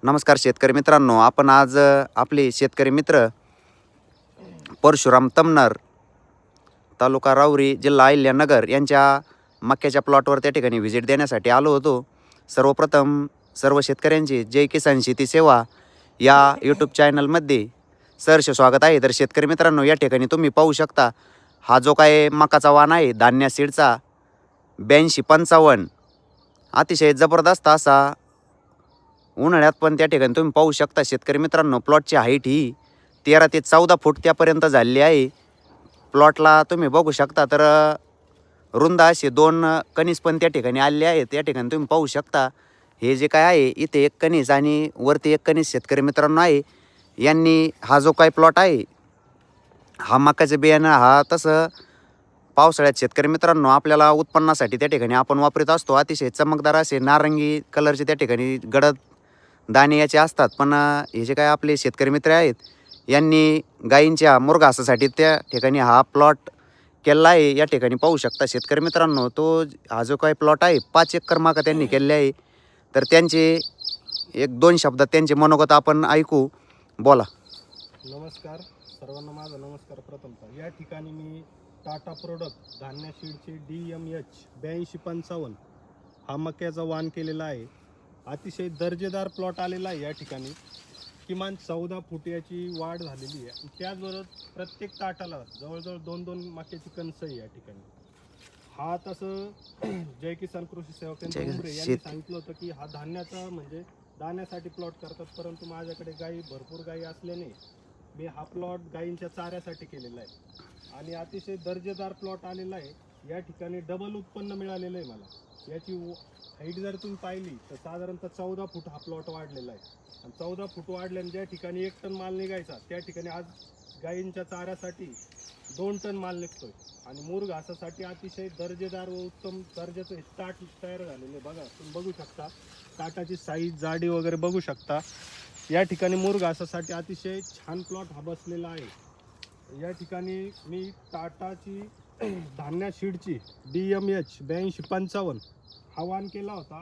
नमस्कार शेतकरी मित्रांनो, आपण आज आपले शेतकरी मित्र परशुराम तमनर, तालुका राऊरी, जिल्हा अहिल्यानगर यांच्या मक्याच्या प्लॉटवर त्या ठिकाणी व्हिजिट देण्यासाठी आलो होतो. सर्वप्रथम सर्व शेतकऱ्यांचे जय किसान शेती सेवा या यूट्यूब चॅनलमध्ये सहर्ष स्वागत आहे. तर शेतकरी मित्रांनो, या ठिकाणी तुम्ही पाहू शकता, हा जो काय मकाचा वाण आहे धान्या सीडचा 8255, अतिशय जबरदस्त असा उन्हाळ्यात पण त्या ठिकाणी तुम्ही पाहू शकता शेतकरी मित्रांनो, प्लॉटची हाईट ही 13 ते 14 फूट त्यापर्यंत झालेली आहे. प्लॉटला तुम्ही बघू शकता तर रुंद असे 2 कणीस पण त्या ठिकाणी आलेले आहेत. त्या ठिकाणी तुम्ही पाहू शकता, हे जे काय आहे इथे एक कणीस आणि वरती एक कणीस शेतकरी मित्रांनो आहे. यांनी हा जो काही प्लॉट आहे, हा मकाचं बियाणं हा तसं पावसाळ्यात शेतकरी मित्रांनो आपल्याला उत्पन्नासाठी त्या ठिकाणी आपण वापरत असतो. अतिशय चमकदार असे नारंगी कलरचे त्या ठिकाणी गडद दाणे याचे असतात. पण हे जे काय आपले शेतकरी मित्र आहेत, यांनी गायींच्या मुरघासासाठी त्या ठिकाणी हा प्लॉट केला आहे. या ठिकाणी पाहू शकता शेतकरी मित्रांनो, हा जो काही प्लॉट आहे 5 एकर मका त्यांनी केले आहे. तर त्यांचे 1-2 शब्दात त्यांचे मनोगत आपण ऐकू. बोला. नमस्कार सर्वांना, माझा नमस्कार. प्रथमतः या ठिकाणी मी टाटा प्रोडक्ट धान्य सीडचे DMH 8255 हा मक्याचा वाण केलेला आहे. अतिशय दर्जेदार प्लॉट आलेला आहे. या ठिकाणी किमान 14 फूट याची वाढ झालेली आहे. आणि त्याचबरोबर प्रत्येक ताटाला जवळजवळ 2-2 मक्याची कणसं आहे या ठिकाणी. हा तसं जय किसान कृषी सेवा केंद्र उमरे यांनी सांगितलं होतं की हा धान्याचा म्हणजे दाण्यासाठी प्लॉट करतात, परंतु माझ्याकडे भरपूर गायी असल्याने मी हा प्लॉट गायींच्या चाऱ्यासाठी केलेला आहे आणि अतिशय दर्जेदार प्लॉट आलेला आहे. या ठिकाणी डबल उत्पन्न मिळालेलं आहे मला. याची हाईट जर तुम्ही पाहिली तर साधारणतः 14 फूट हा प्लॉट वाढलेला आहे. आणि 14 फूट वाढल्याने ज्या ठिकाणी 1 टन माल निघायचा त्या ठिकाणी आज गायींच्या चाऱ्यासाठी 2 टन माल निघतोय. आणि मूर घासासाठी अतिशय दर्जेदार व उत्तम दर्जाचं हे ताट तयार झालेले बघा, तुम्ही बघू शकता. ताटाची साईज, जाडी वगैरे बघू शकता. या ठिकाणी मूर घासासाठी अतिशय छान प्लॉट हा बसलेला आहे. या ठिकाणी मी टाटाची धान्या सीडची DMH 8255 हा वाण केला होता.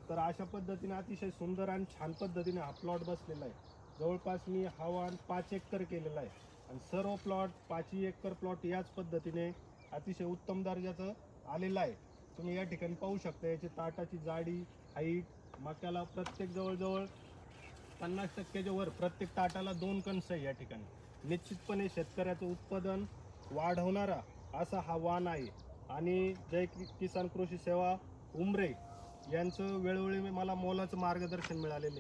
तर अशा पद्धतीने अतिशय सुंदर आणि छान पद्धतीने हा प्लॉट बसलेला आहे. जवळपास मी हा वाण 5 एकर केलेला आहे आणि सर्व प्लॉट 5 एकर प्लॉट याच पद्धतीने अतिशय उत्तम दर्जाचं आलेला आहे. तुम्ही या ठिकाणी पाहू शकता याची ताटाची जाडी, हाईट. मक्याला प्रत्येक जवळजवळ 50% वर प्रत्येक ताटाला 2 कणस आहे. या ठिकाणी निश्चितपणे शेतकऱ्याचं उत्पादन वाढवणारा असा हा वाण आहे. आणि जय किसान कृषी सेवा उमरे यांचं वेळोवेळी मला मोलाचं मार्गदर्शन मिळालेले.